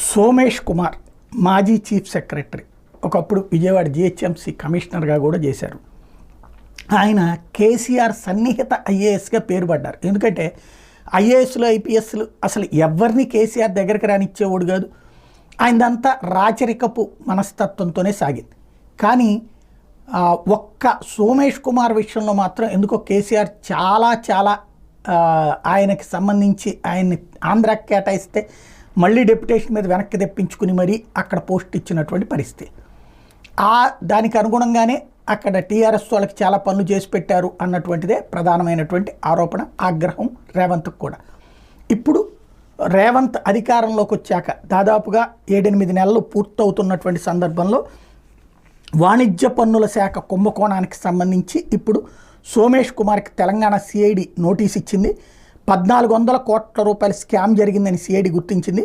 సోమేష్ కుమార్ మాజీ chief secretary, ఒకప్పుడు Vijayawada GHMC కమిషనర్గా కూడా చేశారు. ఆయన కేసీఆర్ సన్నిహిత ఐఏఎస్గా పేరు పడ్డారు. ఎందుకంటే ఐఏఎస్లు ఐపీఎస్లు అసలు ఎవరిని కేసీఆర్ దగ్గరికి రానిచ్చేవాడు కాదు. ఆయనదంతా రాచరికపు మనస్తత్వంతోనే సాగింది. కానీ ఒక్క సోమేష్ కుమార్ విషయంలో మాత్రం ఎందుకో కేసీఆర్ చాలా ఆయనకి సంబంధించి ఆయన్ని ఆంధ్రాకి కేటాయిస్తే మళ్ళీ డెప్యుటేషన్ మీద వెనక్కి తెప్పించుకుని మరీ అక్కడ పోస్ట్ ఇచ్చినటువంటి పరిస్థితి. దానికి అనుగుణంగానే అక్కడ టీఆర్ఎస్ వాళ్ళకి చాలా పనులు చేసి పెట్టారు అన్నటువంటిదే ప్రధానమైనటువంటి ఆరోపణ, ఆగ్రహం రేవంత్కి కూడా. ఇప్పుడు రేవంత్ అధికారంలోకి వచ్చాక దాదాపుగా 7-8 నెలలు పూర్తవుతున్నటువంటి సందర్భంలో వాణిజ్య పన్నుల శాఖ కుంభకోణానికి సంబంధించి ఇప్పుడు సోమేష్ కుమార్కి తెలంగాణ సిఐడి నోటీస్ ఇచ్చింది. 1400 కోట్ల రూపాయల స్కామ్ జరిగిందని సిఐడి గుర్తించింది.